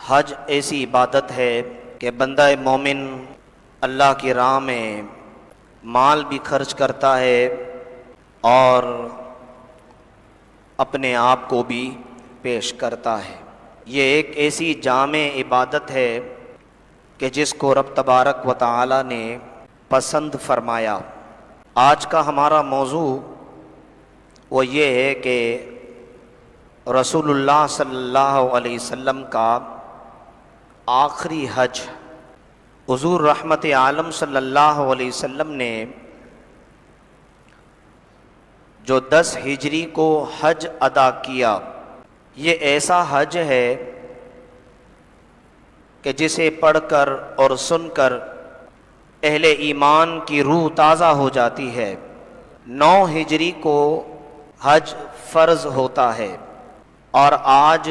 حج ایسی عبادت ہے کہ بندہ مومن اللہ کی راہ میں مال بھی خرچ کرتا ہے اور اپنے آپ کو بھی پیش کرتا ہے۔ یہ ایک ایسی جامع عبادت ہے کہ جس کو رب تبارک و تعالی نے پسند فرمایا۔ آج کا ہمارا موضوع وہ یہ ہے کہ رسول اللہ صلی اللہ علیہ وسلم کا آخری حج، حضور رحمت عالم صلی اللہ علیہ وسلم نے جو 10 ہجری کو حج ادا کیا، یہ ایسا حج ہے کہ جسے پڑھ کر اور سن کر اہل ایمان کی روح تازہ ہو جاتی ہے۔ 9 ہجری کو حج فرض ہوتا ہے اور آج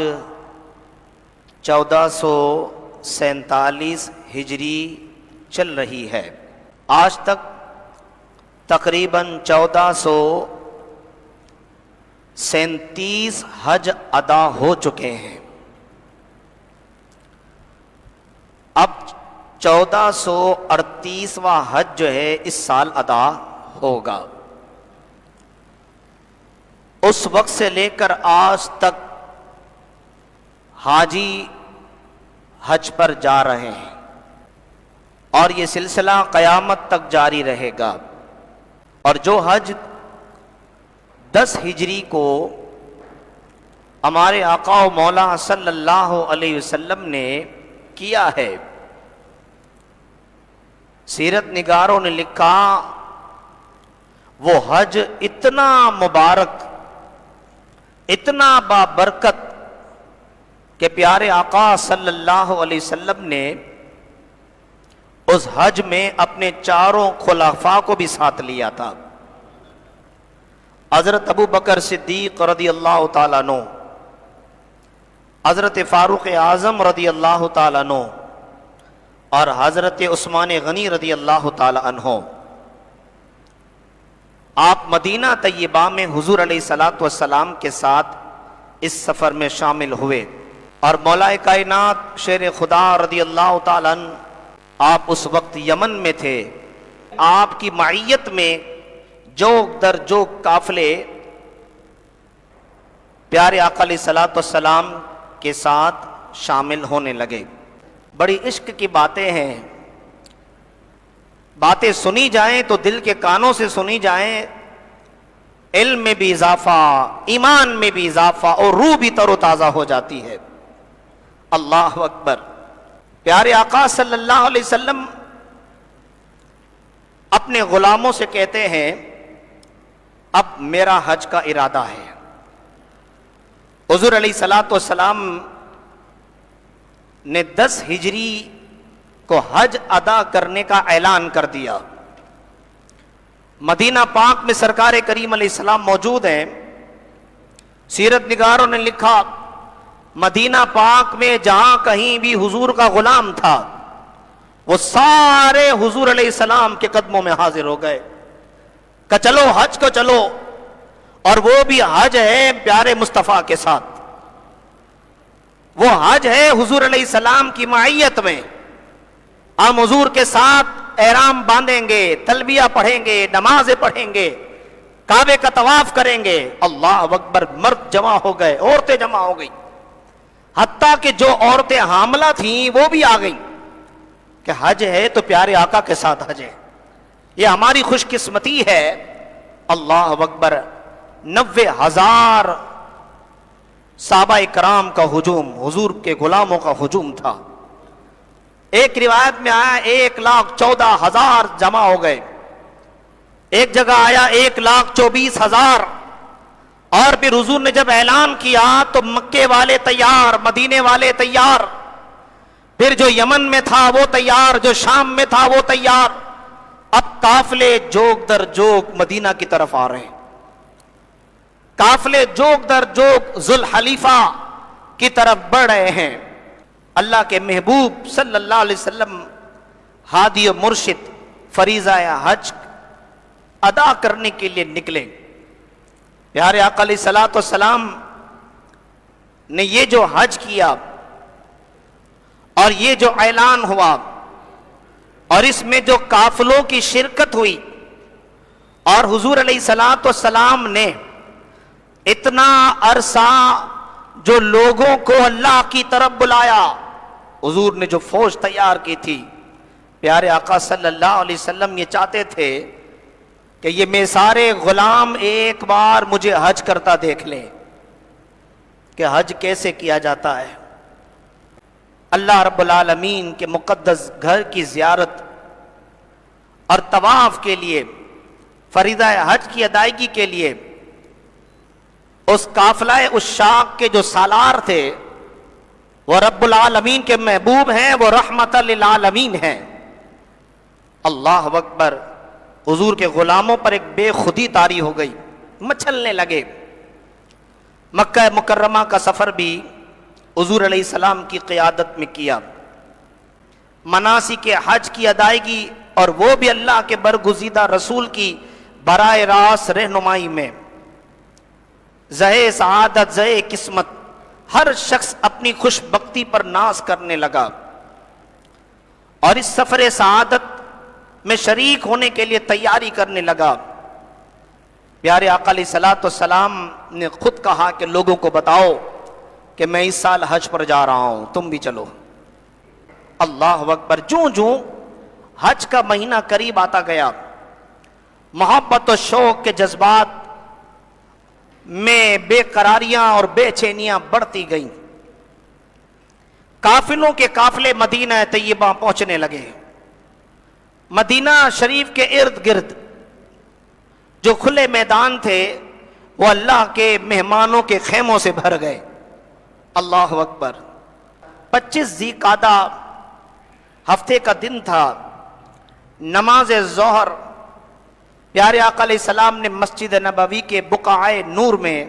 1447 ہجری چل رہی ہے۔ آج تک تقریباً 1437 حج ادا ہو چکے ہیں۔ اب 1438واں حج جو ہے اس سال ادا ہوگا۔ اس وقت سے لے کر آج تک حاجی حج پر جا رہے ہیں اور یہ سلسلہ قیامت تک جاری رہے گا۔ اور جو حج 10 ہجری کو ہمارے آقا و مولا صلی اللہ علیہ وسلم نے کیا ہے، سیرت نگاروں نے لکھا وہ حج اتنا مبارک، اتنا بابرکت کہ پیارے آقا صلی اللہ علیہ وسلم نے اس حج میں اپنے 4 خلفاء کو بھی ساتھ لیا تھا۔ حضرت ابو بکر صدیق رضی اللہ تعالیٰ عنہ، حضرت فاروق اعظم رضی اللہ تعالیٰ عنہ اور حضرت عثمان غنی رضی اللہ تعالیٰ عنہ۔ آپ مدینہ طیبہ میں حضور علیہ الصلوۃ والسلام کے ساتھ اس سفر میں شامل ہوئے اور مولا کائنات شیر خدا رضی اللہ تعالیٰ عنہ آپ اس وقت یمن میں تھے۔ آپ کی معیت میں جوگ در جوگ قافلے پیارے آقا علیہ الصلوۃ والسلام کے ساتھ شامل ہونے لگے۔ بڑی عشق کی باتیں ہیں، باتیں سنی جائیں تو دل کے کانوں سے سنی جائیں، علم میں بھی اضافہ، ایمان میں بھی اضافہ اور روح بھی تر و تازہ ہو جاتی ہے۔ اللہ اکبر۔ پیارے آقا صلی اللہ علیہ وسلم اپنے غلاموں سے کہتے ہیں اب میرا حج کا ارادہ ہے۔ حضور علیہ الصلوۃ والسلام نے 10 ہجری کو حج ادا کرنے کا اعلان کر دیا۔ مدینہ پاک میں سرکار کریم علیہ السلام موجود ہیں۔ سیرت نگاروں نے لکھا مدینہ پاک میں جہاں کہیں بھی حضور کا غلام تھا وہ سارے حضور علیہ السلام کے قدموں میں حاضر ہو گئے کہ چلو حج کو چلو، اور وہ بھی حج ہے پیارے مصطفیٰ کے ساتھ، وہ حج ہے حضور علیہ السلام کی معیت میں۔ ہم حضور کے ساتھ احرام باندھیں گے، تلبیہ پڑھیں گے، نمازیں پڑھیں گے، کعبے کا طواف کریں گے۔ اللہ اکبر۔ مرد جمع ہو گئے، عورتیں جمع ہو گئی، حتیٰ کہ جو عورتیں حاملہ تھیں وہ بھی آ گئیں کہ حج ہے تو پیارے آقا کے ساتھ حج ہے، یہ ہماری خوش قسمتی ہے۔ اللہ اکبر۔ 90,000 صحابہ کرام کا ہجوم، حضور کے غلاموں کا ہجوم تھا۔ ایک روایت میں آیا 1,14,000 جمع ہو گئے، ایک جگہ آیا 1,24,000۔ اور پھر حضور نے جب اعلان کیا تو مکے والے تیار، مدینے والے تیار، پھر جو یمن میں تھا وہ تیار، جو شام میں تھا وہ تیار۔ اب قافلے جوگ در جوگ مدینہ کی طرف آ رہے ہیں، قافلے جوگ در جوگ ذوالحلیفہ کی طرف بڑھ رہے ہیں۔ اللہ کے محبوب صلی اللہ علیہ وسلم ہادی و مرشد فریضہ حج ادا کرنے کے لیے نکلے۔ پیارے آقا علیہ الصلوۃ والسلام نے یہ جو حج کیا اور یہ جو اعلان ہوا اور اس میں جو قافلوں کی شرکت ہوئی اور حضور علیہ الصلوۃ والسلام نے اتنا عرصہ جو لوگوں کو اللہ کی طرف بلایا، حضور نے جو فوج تیار کی تھی، پیارے آقا صلی اللہ علیہ وسلم یہ چاہتے تھے کہ یہ میں سارے غلام ایک بار مجھے حج کرتا دیکھ لیں کہ حج کیسے کیا جاتا ہے۔ اللہ رب العالمین کے مقدس گھر کی زیارت اور طواف کے لیے، فریضہ حج کی ادائیگی کے لیے اس قافلہ عشاق کے جو سالار تھے وہ رب العالمین کے محبوب ہیں، وہ رحمت للعالمین ہیں۔ اللہ اکبر، حضور کے غلاموں پر ایک بے خودی طاری ہو گئی، مچلنے لگے۔ مکہ مکرمہ کا سفر بھی حضور علیہ السلام کی قیادت میں کیا، مناسک حج کی ادائیگی اور وہ بھی اللہ کے برگزیدہ رسول کی براہ راست رہنمائی میں۔ زہے سعادت، زہے قسمت، ہر شخص اپنی خوش بختی پر ناز کرنے لگا اور اس سفر سعادت میں شریک ہونے کے لیے تیاری کرنے لگا۔ پیارے آقا علیہ الصلوۃ والسلام نے خود کہا کہ لوگوں کو بتاؤ کہ میں اس سال حج پر جا رہا ہوں، تم بھی چلو۔ اللہ اکبر، جوں جوں حج کا مہینہ قریب آتا گیا، محبت و شوق کے جذبات میں بے قراریاں اور بے چینیاں بڑھتی گئیں۔ قافلوں کے قافلے مدینہ طیبہ پہنچنے لگے۔ مدینہ شریف کے ارد گرد جو کھلے میدان تھے وہ اللہ کے مہمانوں کے خیموں سے بھر گئے۔ اللہ اکبر، 25 ذی قعدہ ہفتے کا دن تھا، نماز ظہر پیارے آقا علیہ السلام نے مسجد نبوی کے بقعہ نور میں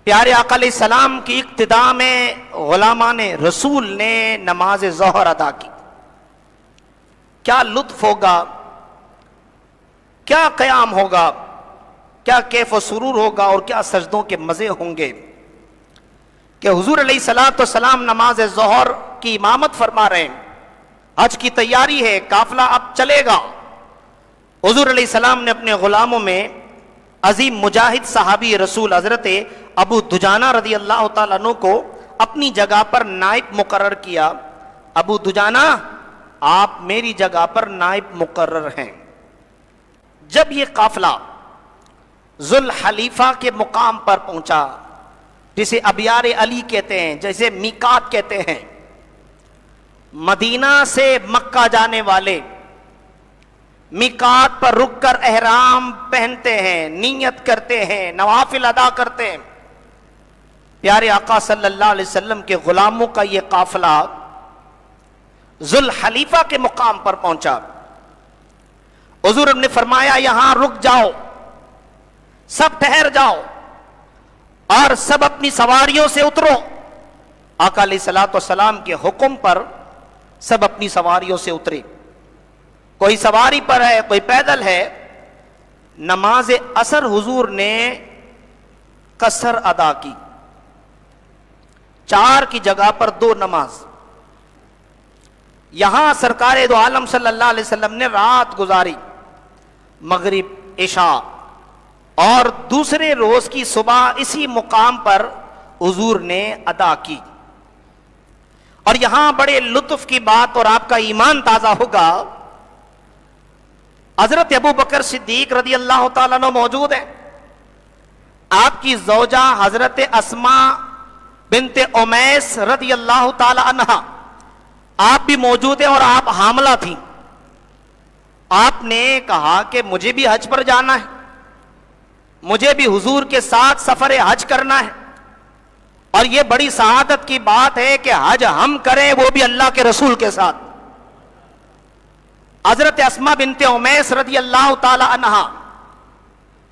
پیارے آقا علیہ السلام کی اقتداء میں غلامان رسول نے نماز ظہر ادا کی۔ کیا لطف ہوگا، کیا قیام ہوگا، کیا کیف و سرور ہوگا اور کیا سجدوں کے مزے ہوں گے کہ حضور علیہ الصلوۃ والسلام نماز ظہر کی امامت فرما رہے ہیں، حج کی تیاری ہے، قافلہ اب چلے گا۔ حضور علیہ السلام نے اپنے غلاموں میں عظیم مجاہد صحابی رسول حضرت ابو دجانہ رضی اللہ تعالیٰ عنہ کو اپنی جگہ پر نائب مقرر کیا۔ ابو دجانہ، آپ میری جگہ پر نائب مقرر ہیں۔ جب یہ قافلہ ذوالحلیفہ کے مقام پر پہنچا، جسے ابیار علی کہتے ہیں، جیسے میقات کہتے ہیں، مدینہ سے مکہ جانے والے میقات پر رک کر احرام پہنتے ہیں، نیت کرتے ہیں، نوافل ادا کرتے ہیں۔ پیارے آقا صلی اللہ علیہ وسلم کے غلاموں کا یہ قافلہ ذوالحلیفہ کے مقام پر پہنچا۔ حضور نے فرمایا یہاں رک جاؤ، سب ٹھہر جاؤ اور سب اپنی سواریوں سے اترو۔ آقا علیہ الصلوۃ والسلام کے حکم پر سب اپنی سواریوں سے اترے، کوئی سواری پر ہے، کوئی پیدل ہے۔ نماز عصر حضور نے قصر ادا کی، 4 کی جگہ پر 2 نماز۔ یہاں سرکار دو عالم صلی اللہ علیہ وسلم نے رات گزاری، مغرب عشاء، اور دوسرے روز کی صبح اسی مقام پر حضور نے ادا کی۔ اور یہاں بڑے لطف کی بات اور آپ کا ایمان تازہ ہوگا، حضرت ابو بکر صدیق رضی اللہ تعالیٰ عنہ موجود ہیں، آپ کی زوجہ حضرت اسماء بنت امیس رضی اللہ تعالیٰ عنہ آپ بھی موجود ہیں اور آپ حاملہ تھیں۔ آپ نے کہا کہ مجھے بھی حج پر جانا ہے، مجھے بھی حضور کے ساتھ سفر حج کرنا ہے، اور یہ بڑی سعادت کی بات ہے کہ حج ہم کریں وہ بھی اللہ کے رسول کے ساتھ۔ حضرت اسماء بنت امیس رضی اللہ تعالی عنہ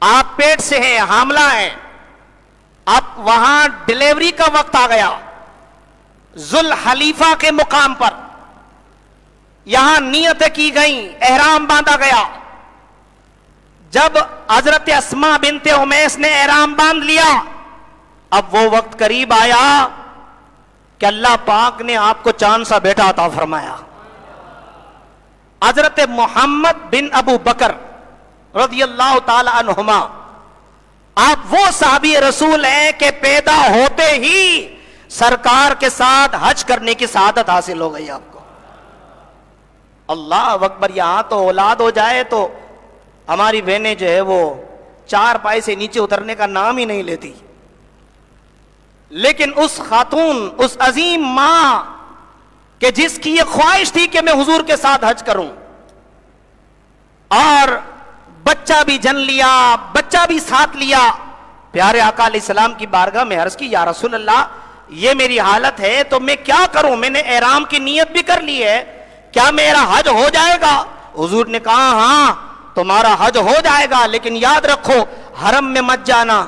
آپ پیٹ سے ہیں، حاملہ ہیں، اب وہاں ڈیلیوری کا وقت آ گیا، ذوالحلیفہ کے مقام پر یہاں نیت کی گئی، احرام باندھا گیا۔ جب حضرت اسماء بنت امیس نے احرام باندھ لیا، اب وہ وقت قریب آیا کہ اللہ پاک نے آپ کو چاند سا بیٹا عطا فرمایا. حضرت محمد بن ابو بکر رضی اللہ تعالی عنہما، آپ وہ صحابی رسول ہیں کہ پیدا ہوتے ہی سرکار کے ساتھ حج کرنے کی سعادت حاصل ہو گئی آپ کو. اللہ اکبر. یہاں تو اولاد ہو جائے تو ہماری بہنیں جو ہے وہ 4 پائے سے نیچے اترنے کا نام ہی نہیں لیتی، لیکن اس خاتون، اس عظیم ماں کہ جس کی یہ خواہش تھی کہ میں حضور کے ساتھ حج کروں، اور بچہ بھی جن لیا، بچہ بھی ساتھ لیا، پیارے آقا علیہ السلام کی بارگاہ میں عرض کی، یا رسول اللہ یہ میری حالت ہے تو میں کیا کروں؟ میں نے احرام کی نیت بھی کر لی ہے، کیا میرا حج ہو جائے گا؟ حضور نے کہا ہاں تمہارا حج ہو جائے گا، لیکن یاد رکھو حرم میں مت جانا،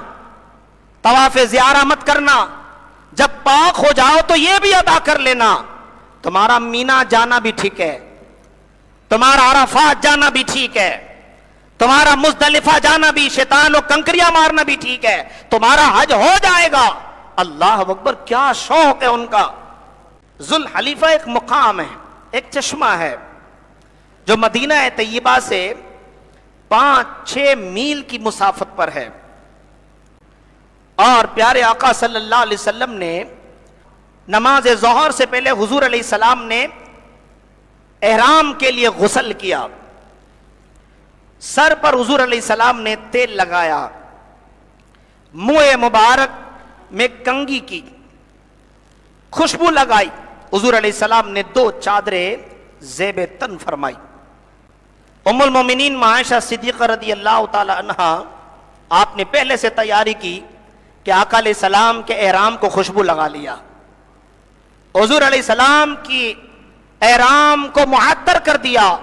طواف زیارہ مت کرنا، جب پاک ہو جاؤ تو یہ بھی ادا کر لینا، تمہارا مینا جانا بھی ٹھیک ہے، تمہارا عرفات جانا بھی ٹھیک ہے، تمہارا مزدلفہ جانا بھی، شیطان و کنکریاں مارنا بھی ٹھیک ہے، تمہارا حج ہو جائے گا. اللہ اکبر. کیا شوق ہے ان کا. ذوالحلیفہ ایک مقام ہے، ایک چشمہ ہے جو مدینہ طیبہ سے 5-6 میل کی مسافت پر ہے، اور پیارے آقا صلی اللہ علیہ وسلم نے نماز ظہر سے پہلے حضور علیہ السلام نے احرام کے لیے غسل کیا، سر پر حضور علیہ السلام نے تیل لگایا، منہ مبارک میں کنگھی کی، خوشبو لگائی، حضور علیہ السلام نے 2 چادریں زیب تن فرمائی. ام المومنین عائشہ صدیقہ رضی اللہ تعالی عنہا، آپ نے پہلے سے تیاری کی کہ آقا علیہ السلام کے احرام کو خوشبو لگا لیا، حضور علیہ السلام کی احرام کو معطر کر دیا.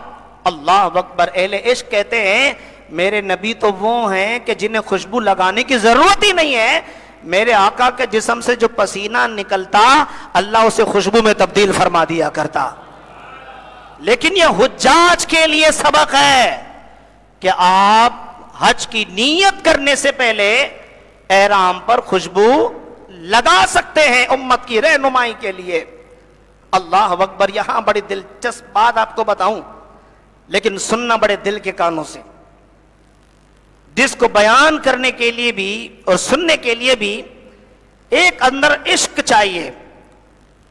اللہ اکبر. اہل عشق کہتے ہیں میرے نبی تو وہ ہیں کہ جنہیں خوشبو لگانے کی ضرورت ہی نہیں ہے، میرے آقا کے جسم سے جو پسینہ نکلتا اللہ اسے خوشبو میں تبدیل فرما دیا کرتا. لیکن یہ حجاج کے لیے سبق ہے کہ آپ حج کی نیت کرنے سے پہلے احرام پر خوشبو لگا سکتے ہیں امت کی رہنمائی کے لیے. اللہ اکبر. یہاں بڑی دلچسپ بات آپ کو بتاؤں، لیکن سننا بڑے دل کے کانوں سے، جس کو بیان کرنے کے لیے بھی اور سننے کے لیے بھی ایک اندر عشق چاہیے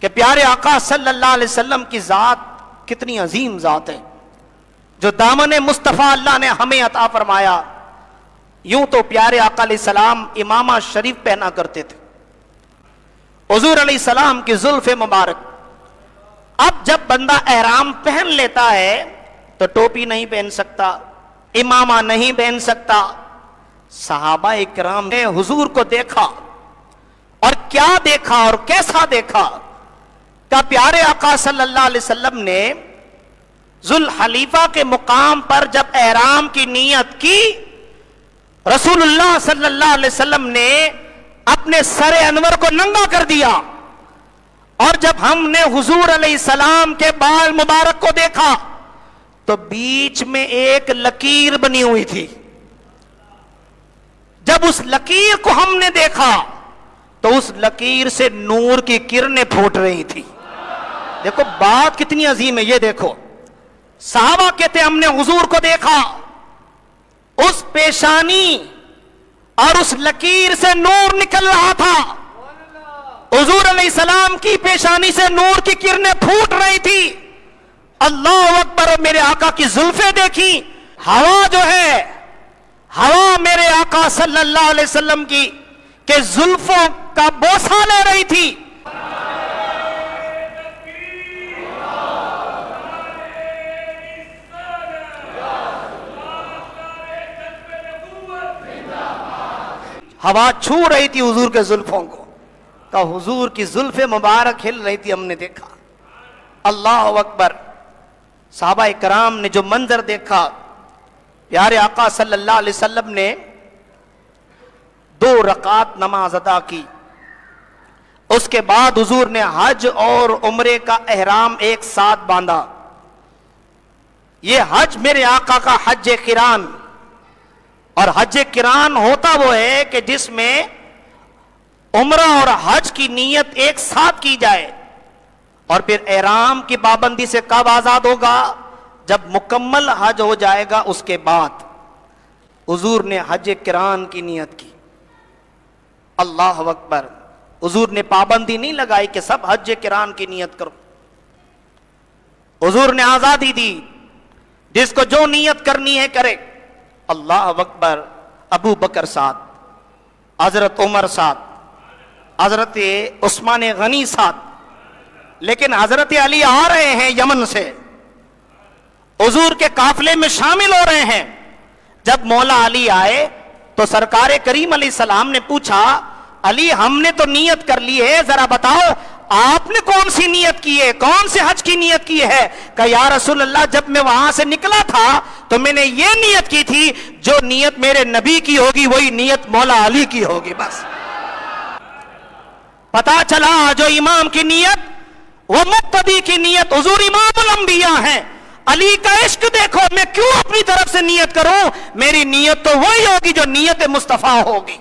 کہ پیارے آقا صلی اللہ علیہ وسلم کی ذات کتنی عظیم ذات ہے، جو دامن مصطفیٰ اللہ نے ہمیں عطا فرمایا. یوں تو پیارے آقا علیہ السلام امامہ شریف پہنا کرتے تھے، حضور علیہ السلام کی زلف مبارک. اب جب بندہ احرام پہن لیتا ہے تو ٹوپی نہیں پہن سکتا، امامہ نہیں پہن سکتا. صحابہ اکرام نے حضور کو دیکھا، اور کیا دیکھا اور کیسا دیکھا کہ پیارے آقا صلی اللہ علیہ وسلم نے ذوالحلیفہ کے مقام پر جب احرام کی نیت کی، رسول اللہ صلی اللہ علیہ وسلم نے اپنے سر انور کو ننگا کر دیا، اور جب ہم نے حضور علیہ السلام کے بال مبارک کو دیکھا تو بیچ میں ایک لکیر بنی ہوئی تھی. جب اس لکیر کو ہم نے دیکھا تو اس لکیر سے نور کی کرنیں پھوٹ رہی تھی. دیکھو بات کتنی عظیم ہے. یہ دیکھو صحابہ کہتے ہم نے حضور کو دیکھا، اس پیشانی اور اس لکیر سے نور نکل رہا تھا، حضور علیہ السلام کی پیشانی سے نور کی کرنیں پھوٹ رہی تھی. اللہ اکبر. میرے آقا کی زلفیں دیکھی، ہوا جو ہے، ہوا میرے آقا صلی اللہ علیہ وسلم کی کہ زلفوں کا بوسہ لے رہی تھی. ہوا چھو رہی تھی حضور کے زلفوں کو، کہ حضور کی زلف مبارک ہل رہی تھی، ہم نے دیکھا. اللہ اکبر. صحابہ کرام نے جو منظر دیکھا، پیارے آقا صلی اللہ علیہ وسلم نے 2 رکعت نماز ادا کی. اس کے بعد حضور نے حج اور عمرے کا احرام ایک ساتھ باندھا. یہ حج میرے آقا کا حج قران، اور حج قران ہوتا وہ ہے کہ جس میں عمرہ اور حج کی نیت ایک ساتھ کی جائے. اور پھر احرام کی پابندی سے کب آزاد ہوگا؟ جب مکمل حج ہو جائے گا. اس کے بعد حضور نے حج قران کی نیت کی. اللہ اکبر. حضور نے پابندی نہیں لگائی کہ سب حج قران کی نیت کرو. حضور نے آزادی دی، جس کو جو نیت کرنی ہے کرے. اللہ اکبر. ابو بکر ساتھ، حضرت عمر ساتھ، حضرت عثمان غنی ساتھ، لیکن حضرت علی آ رہے ہیں یمن سے، حضور کے قافلے میں شامل ہو رہے ہیں. جب مولا علی آئے تو سرکار کریم علیہ السلام نے پوچھا، علی ہم نے تو نیت کر لی ہے، ذرا بتاؤ آپ نے کون سی نیت کی ہے، کون سے حج کی نیت کی ہے؟ کہ یا رسول اللہ جب میں وہاں سے نکلا تھا تو میں نے یہ نیت کی تھی، جو نیت میرے نبی کی ہوگی وہی نیت مولا علی کی ہوگی. بس پتا چلا جو امام کی نیت وہ مقتدی کی نیت. حضور امام الانبیاء ہیں. علی کا عشق دیکھو، میں کیوں اپنی طرف سے نیت کروں؟ میری نیت تو وہی ہوگی جو نیت مصطفیٰ ہوگی.